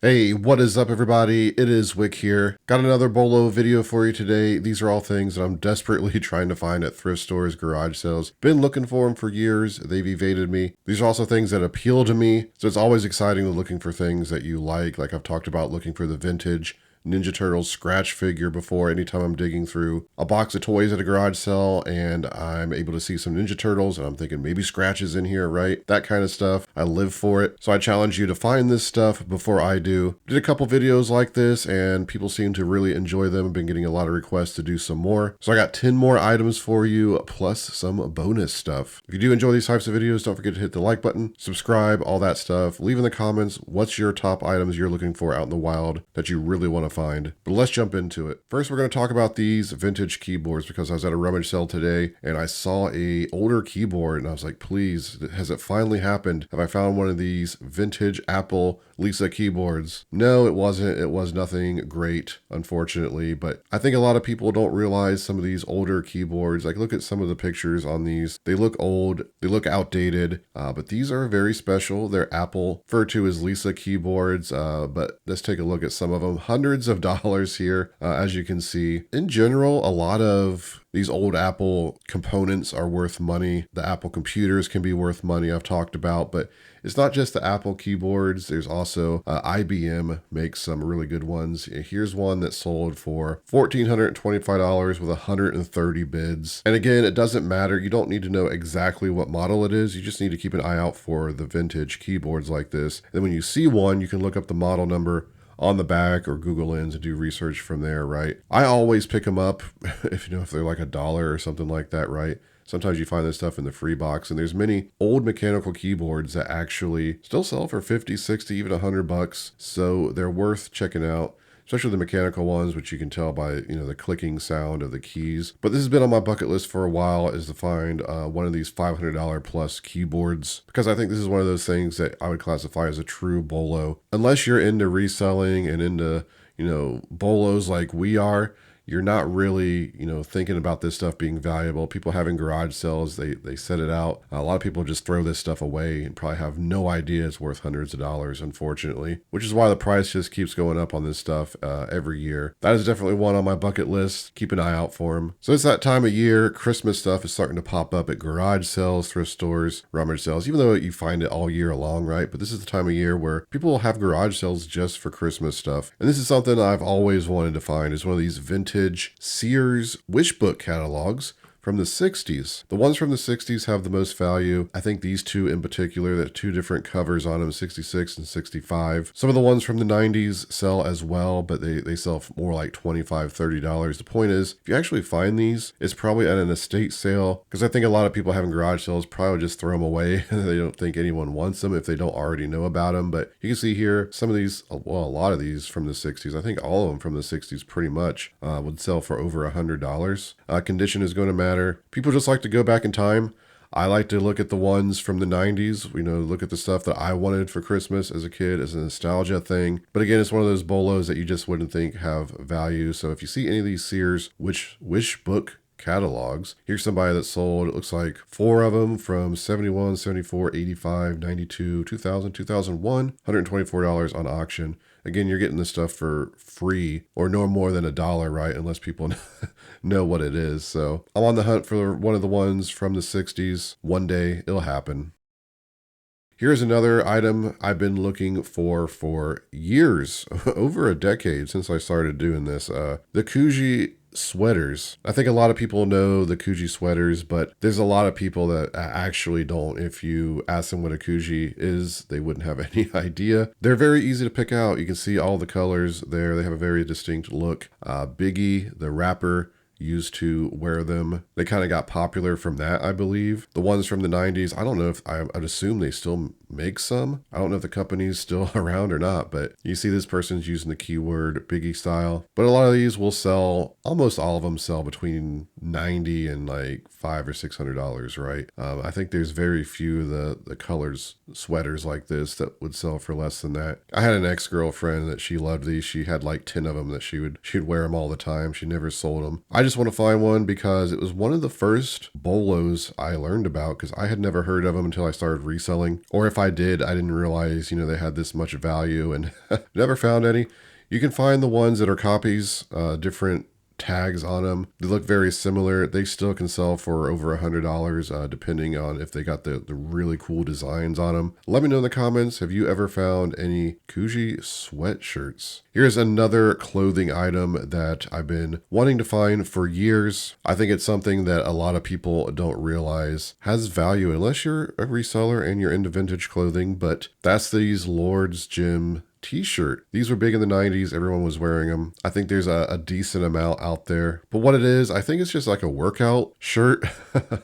Hey, what is up everybody? It is Wick here. Got another bolo video for you today. These are all things that I'm desperately trying to find at thrift stores, garage sales. Been looking for them for years. They've evaded me. These are also things that appeal to me. So it's always exciting looking for things that you like. Like I've talked about looking for the vintage Ninja Turtles scratch figure before. Anytime I'm digging through a box of toys at a garage sale and I'm able to see some Ninja Turtles and I'm thinking maybe Scratch is in here, right? That kind of stuff. I live for it. So I challenge you to find this stuff before I do. Did a couple videos like this and people seem to really enjoy them. I've been getting a lot of requests to do some more. So I got 10 more items for you plus some bonus stuff. If you do enjoy these types of videos, don't forget to hit the like button, subscribe, all that stuff. Leave in the comments what's your top items you're looking for out in the wild that you really want to find. But let's jump into it. First, we're going to talk about these vintage keyboards because I was at a rummage sale today and I saw a older keyboard and I was like, please, has it finally happened? Have I found one of these vintage Apple Lisa keyboards? No, it wasn't. It was nothing great, unfortunately, but I think a lot of people don't realize some of these older keyboards. Like look at some of the pictures on these. They look old, they look outdated, but these are very special. They're Apple, referred to as Lisa keyboards, but let's take a look at some of them. Hundreds of dollars here, as you can see. In general, a lot of these old Apple components are worth money. The Apple computers can be worth money, I've talked about, but it's not just the Apple keyboards. There's also IBM makes some really good ones. Here's one that sold for $1,425 with 130 bids. And again, it doesn't matter. You don't need to know exactly what model it is. You just need to keep an eye out for the vintage keyboards like this. And then when you see one, you can look up the model number on the back or Google Lens and do research from there, right? I always pick them up if they're like $1 or something like that, right? Sometimes you find this stuff in the free box, and there's many old mechanical keyboards that actually still sell for 50, 60, even $100. So they're worth checking out, especially the mechanical ones, which you can tell by, the clicking sound of the keys. But this has been on my bucket list for a while, is to find one of these $500 plus keyboards, because I think this is one of those things that I would classify as a true bolo. Unless you're into reselling and into, bolos like we are, you're not really, thinking about this stuff being valuable. People having garage sales, they set it out. A lot of people just throw this stuff away and probably have no idea it's worth hundreds of dollars, unfortunately, which is why the price just keeps going up on this stuff every year. That is definitely one on my bucket list. Keep an eye out for them. So it's that time of year. Christmas stuff is starting to pop up at garage sales, thrift stores, rummage sales, even though you find it all year long, right? But this is the time of year where people will have garage sales just for Christmas stuff. And this is something I've always wanted to find, is one of these vintage Sears wishbook catalogs from the 60s. The ones from the 60s have the most value. I think these two in particular, that two different covers on them, 66 and 65. Some of the ones from the 90s sell as well, but they sell for more like $25, $30. The point is, if you actually find these, it's probably at an estate sale, because I think a lot of people having garage sales probably just throw them away. They don't think anyone wants them if they don't already know about them. But you can see here, some of these, well, a lot of these from the 60s, I think all of them from the 60s pretty much would sell for over $100. Condition is going to matter. People just like to go back in time. I like to look at the ones from the 90s, look at the stuff that I wanted for Christmas as a kid as a nostalgia thing. But again, it's one of those bolos that you just wouldn't think have value. So if you see any of these Sears wishbook catalogs, here's somebody that sold, it looks like 4 of them from 71, 74, 85, 92, 2000, 2001, $124 on auction. Again, you're getting this stuff for free or no more than $1, right? Unless people know what it is. So I'm on the hunt for one of the ones from the 60s. One day it'll happen. Here's another item I've been looking for years, over a decade since I started doing this. The Coogi sweaters. I think a lot of people know the Coogi sweaters, but there's a lot of people that actually don't. If you ask them what a Coogi is, they wouldn't have any idea. They're very easy to pick out. You can see all the colors there. They have a very distinct look. Biggie, the rapper, used to wear them. They kind of got popular from that, I believe. The ones from the 90s, I don't know if I'd assume they still make some. I don't know if the company's still around or not, but you see this person's using the keyword Biggie style. But a lot of these will sell, almost all of them sell between $90 and like $500 or $600, right? I think there's very few of the colors sweaters like this that would sell for less than that. I had an ex-girlfriend that she loved these. She had like 10 of them that she'd wear them all the time. She never sold them. I just want to find one because it was one of the first bolos I learned about, because I had never heard of them until I started reselling. Or if I did, I didn't realize, they had this much value, and never found any. You can find the ones that are copies, different tags on them. They look very similar. They still can sell for over $100, depending on if they got the really cool designs on them. Let me know in the comments, have you ever found any Coogi sweatshirts? Here's another clothing item that I've been wanting to find for years. I think it's something that a lot of people don't realize has value unless you're a reseller and you're into vintage clothing, but that's these Lord's Gym t-shirt. These were big in the 90s. Everyone was wearing them. I think there's a decent amount out there. But what it is, I think it's just like a workout shirt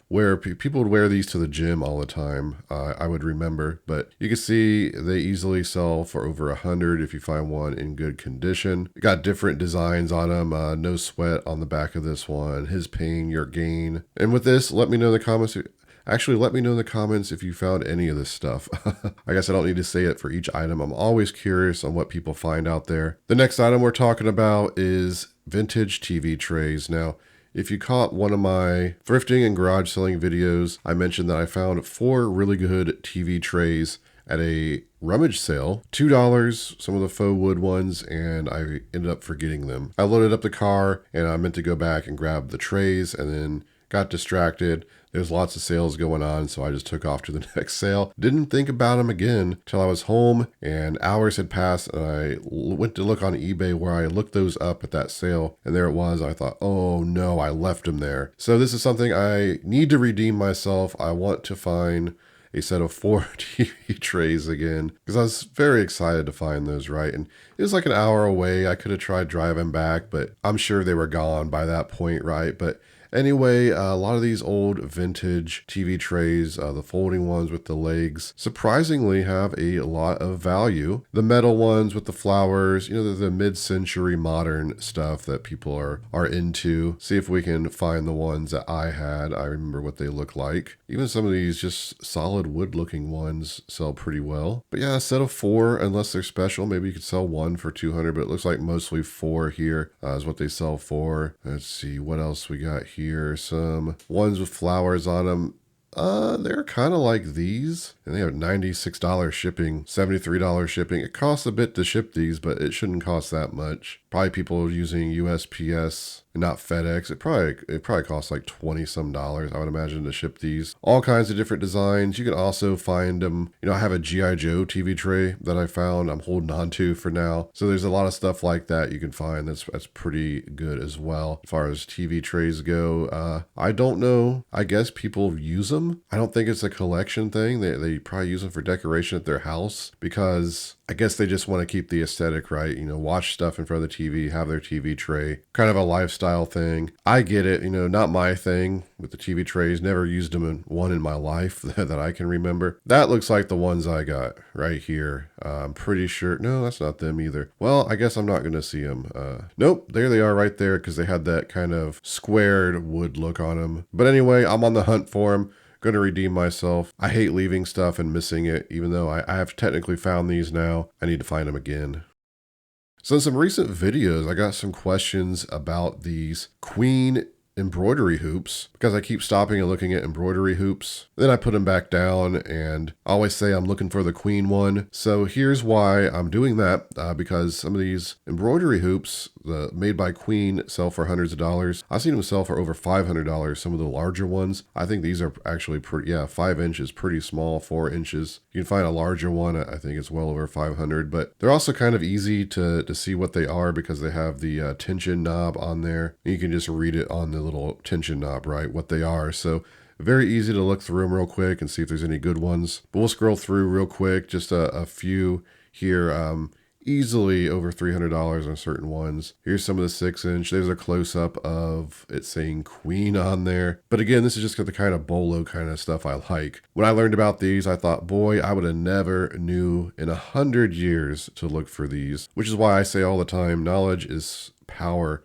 where people would wear these to the gym all the time. I would remember. But you can see they easily sell for over $100 if you find one in good condition. Got different designs on them. No sweat on the back of this one. His pain, your gain. And with this, let me know in the comments. Actually, let me know in the comments if you found any of this stuff. I guess I don't need to say it for each item. I'm always curious on what people find out there. The next item we're talking about is vintage TV trays. Now, if you caught one of my thrifting and garage selling videos, I mentioned that I found 4 really good TV trays at a rummage sale. $2, some of the faux wood ones, and I ended up forgetting them. I loaded up the car and I meant to go back and grab the trays and then got distracted. There's lots of sales going on, so I just took off to the next sale. Didn't think about them again till I was home and hours had passed, and I went to look on eBay where I looked those up at that sale, and there it was. I thought, oh no, I left them there. So this is something I need to redeem myself. I want to find a set of 4 TV trays again, because I was very excited to find those, right? And it was like an hour away. I could have tried driving back, but I'm sure they were gone by that point, right? But anyway, a lot of these old vintage TV trays, the folding ones with the legs, surprisingly have a lot of value. The metal ones with the flowers, the mid-century modern stuff that people are into. See if we can find the ones that I had. I remember what they look like. Even some of these just solid wood looking ones sell pretty well. But yeah, a set of 4, unless they're special, maybe you could sell one for $200, but it looks like mostly 4 here is what they sell for. Let's see what else we got here. Some ones with flowers on them. They're kind of like these, and they have $96 shipping, $73 shipping. It costs a bit to ship these, but it shouldn't cost that much. Probably people using USPS and not FedEx. It probably costs like $20 some, I would imagine, to ship these. All kinds of different designs. You can also find them. I have a G.I. Joe TV tray that I found I'm holding on to for now. So there's a lot of stuff like that you can find that's pretty good as well. As far as TV trays go, I don't know. I guess people use them. I don't think it's a collection thing. They probably use them for decoration at their house, because I guess they just want to keep the aesthetic, right? Watch stuff in front of the TV, have their TV tray, kind of a lifestyle thing. I get it, not my thing with the TV trays. Never used them in my life that I can remember. That looks like the ones I got right here. I'm pretty sure. No, that's not them either. Well, I guess I'm not going to see them. Nope, there they are right there, because they had that kind of squared wood look on them. But anyway, I'm on the hunt for them. Going to redeem myself. I hate leaving stuff and missing it, even though I have technically found these now. I need to find them again. So in some recent videos, I got some questions about these queen embroidery hoops, because I keep stopping and looking at embroidery hoops. Then I put them back down, and I always say I'm looking for the queen one. So here's why I'm doing that, because some of these embroidery hoops made by Queen sell for hundreds of dollars. I've seen them sell for over $500, some of the larger ones. I think these are actually pretty, 5 inches, pretty small, 4 inches. You can find a larger one, I think it's well over 500, but they're also kind of easy to see what they are, because they have the tension knob on there. You can just read it on the little tension knob, right, what they are. So very easy to look through them real quick and see if there's any good ones. But we'll scroll through real quick, just a few here. Easily over $300 on certain ones. Here's some of the 6-inch. There's a close-up of it saying Queen on there. But again, this is just the kind of bolo kind of stuff I like. When I learned about these, I thought, boy, I would have never knew in 100 years to look for these, which is why I say all the time, knowledge is power.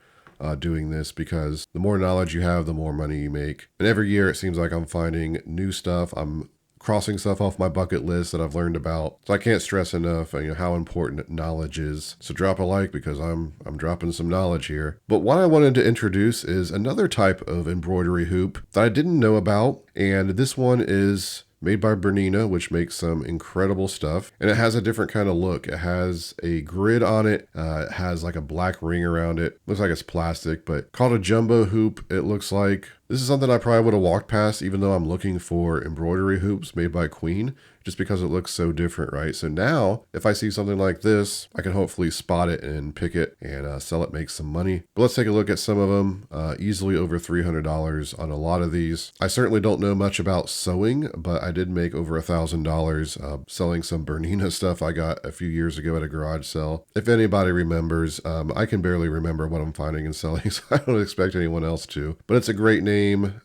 Doing this, because the more knowledge you have, the more money you make. And every year it seems like I'm finding new stuff. I'm crossing stuff off my bucket list that I've learned about. So I can't stress enough, how important knowledge is. So drop a like because I'm dropping some knowledge here. But what I wanted to introduce is another type of embroidery hoop that I didn't know about. And this one is made by Bernina, which makes some incredible stuff. And it has a different kind of look. It has a grid on it. It has like a black ring around it. Looks like it's plastic, but called a jumbo hoop, it looks like. This is something I probably would have walked past, even though I'm looking for embroidery hoops made by Queen, just because it looks so different, right? So now, if I see something like this, I can hopefully spot it and pick it and sell it, make some money. But let's take a look at some of them. Easily over $300 on a lot of these. I certainly don't know much about sewing, but I did make over $1,000 selling some Bernina stuff I got a few years ago at a garage sale. If anybody remembers, I can barely remember what I'm finding and selling, so I don't expect anyone else to. But it's a great name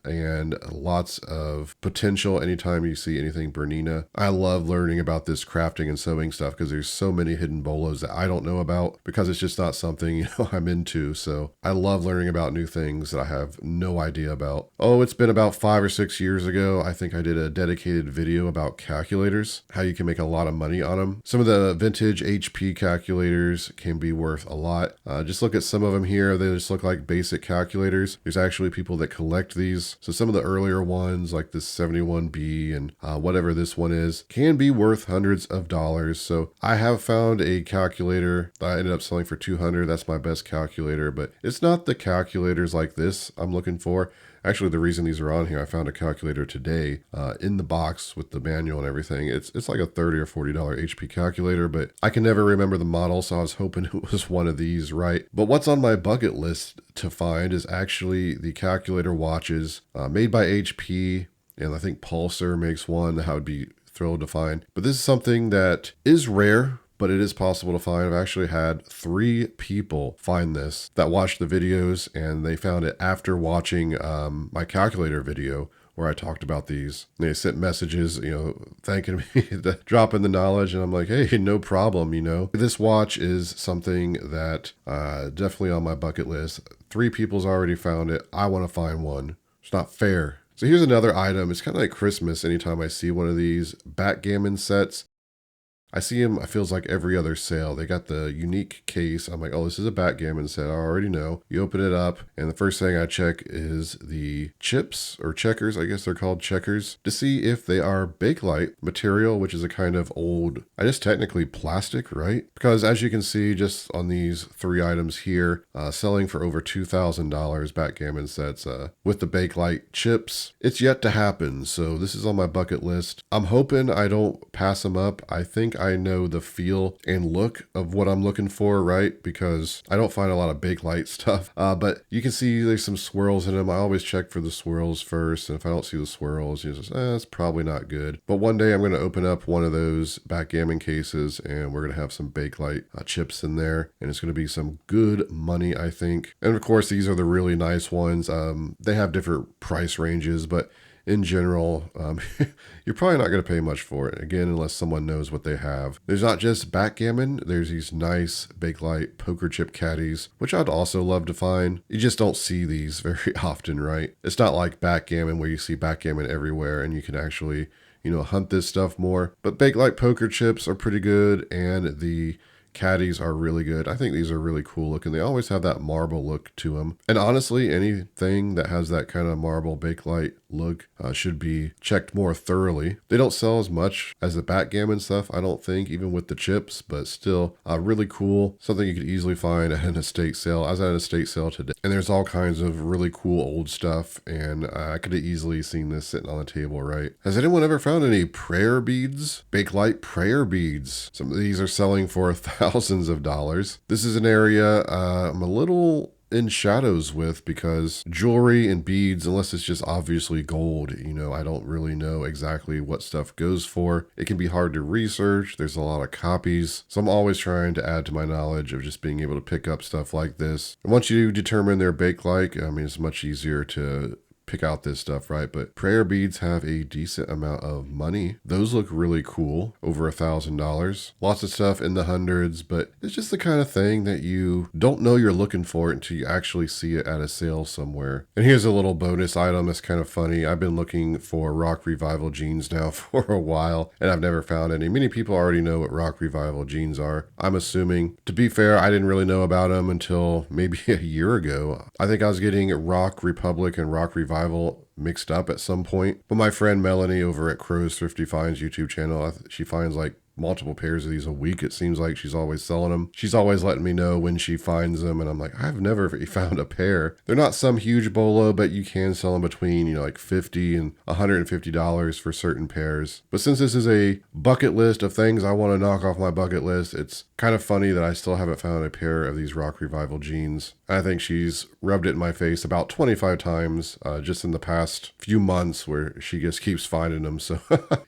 and lots of potential anytime you see anything Bernina. I love learning about this crafting and sewing stuff because there's so many hidden bolos that I don't know about because it's just not something I'm into. So I love learning about new things that I have no idea about. Oh, it's been about 5 or 6 years ago. I think I did a dedicated video about calculators, how you can make a lot of money on them. Some of the vintage HP calculators can be worth a lot. Just look at some of them here. They just look like basic calculators. There's actually people that collect these. So some of the earlier ones like this 71B and whatever this one is can be worth hundreds of dollars. So I have found a calculator that I ended up selling for $200. That's my best calculator, but it's not the calculators like this I'm looking for. Actually, the reason these are on here, I found a calculator today in the box with the manual and everything. It's like a $30 or $40 HP calculator, but I can never remember the model, so I was hoping it was one of these, right? But what's on my bucket list to find is actually the calculator watches made by HP, and I think Pulsar makes one that I would be thrilled to find. But this is something that is rare, but it is possible to find. I've actually had 3 people find this that watched the videos, and they found it after watching my calculator video where I talked about these. They sent messages, thanking me, dropping the knowledge, and I'm like, hey, no problem, This watch is something that definitely on my bucket list. 3 people's already found it. I want to find one. It's not fair. So here's another item. It's kind of like Christmas anytime I see one of these backgammon sets. I see them, it feels like every other sale. They got the unique case. I'm like, oh, this is a backgammon set. I already know. You open it up, and the first thing I check is the chips or checkers. I guess they're called checkers, to see if they are Bakelite material, which is a kind of old, I guess technically plastic, right? Because as you can see, just on these 3 items here, selling for over $2,000 backgammon sets with the Bakelite chips. It's yet to happen, so this is on my bucket list. I'm hoping I don't pass them up. I think I know the feel and look of what I'm looking for, right? Because I don't find a lot of Bakelite stuff, but you can see there's some swirls in them. I always check for the swirls first, and if I don't see the swirls, it's probably not good. But one day I'm going to open up one of those backgammon cases, and we're going to have some Bakelite chips in there, and it's going to be some good money, I think. And of course, these are the really nice ones. They have different price ranges, but in general, you're probably not going to pay much for it, again, unless someone knows what they have. There's not just backgammon, there's these nice Bakelite poker chip caddies, which I'd also love to find. You just don't see these very often, right? It's not like backgammon where you see backgammon everywhere and you can actually, hunt this stuff more. But Bakelite poker chips are pretty good, and the caddies are really good. I think these are really cool looking. They always have that marble look to them. And honestly, anything that has that kind of marble Bakelite look should be checked more thoroughly. They don't sell as much as the backgammon stuff, I don't think, even with the chips, but still really cool. Something you could easily find at an estate sale. I was at an estate sale today, and there's all kinds of really cool old stuff, and I could have easily seen this sitting on the table, right? Has anyone ever found any prayer beads? Bakelite prayer beads. Some of these are selling for thousands of dollars. This is an area I'm a little in shadows with, because jewelry and beads, unless it's just obviously gold, I don't really know exactly what stuff goes for. It can be hard to research. There's a lot of copies. So I'm always trying to add to my knowledge of just being able to pick up stuff like this. And once you determine they're Bakelite, it's much easier to pick out this stuff, right? But prayer beads have a decent amount of money. Those look really cool, over $1,000. Lots of stuff in the hundreds, but it's just the kind of thing that you don't know you're looking for until you actually see it at a sale somewhere. And here's a little bonus item that's kind of funny. I've been looking for Rock Revival jeans now for a while, and I've never found any. Many people already know what Rock Revival jeans are, I'm assuming. To be fair, I didn't really know about them until maybe a year ago. I think I was getting Rock Republic and Rock Revival mixed up at some point. But my friend Melanie over at Crow's Thrifty Finds YouTube channel, she finds like multiple pairs of these a week. It seems like she's always selling them. She's always letting me know when she finds them, and I'm like, I've never found a pair. They're not some huge bolo, but you can sell them between, you know, like $50 and $150 for certain pairs. But since this is a bucket list of things I want to knock off my bucket list, it's kind of funny that I still haven't found a pair of these Rock Revival jeans. I think she's rubbed it in my face about 25 times just in the past few months, where she just keeps finding them. So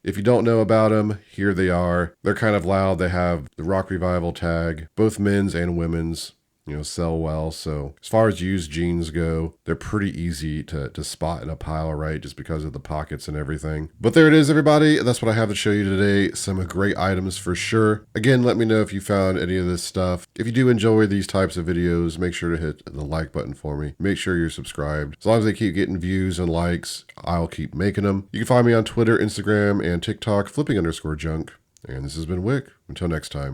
if you don't know about them, here they are. They're kind of loud. They have the Rock Revival tag, both men's and women's, you know, sell well. So as far as used jeans go, they're pretty easy to spot in a pile, right? Just because of the pockets and everything. But there it is, everybody. That's what I have to show you today. Some great items for sure. Again, let me know if you found any of this stuff. If you do enjoy these types of videos, make sure to hit the like button for me. Make sure you're subscribed. As long as they keep getting views and likes, I'll keep making them. You can find me on Twitter, Instagram, and TikTok, flipping_junk. And this has been Wick. Until next time.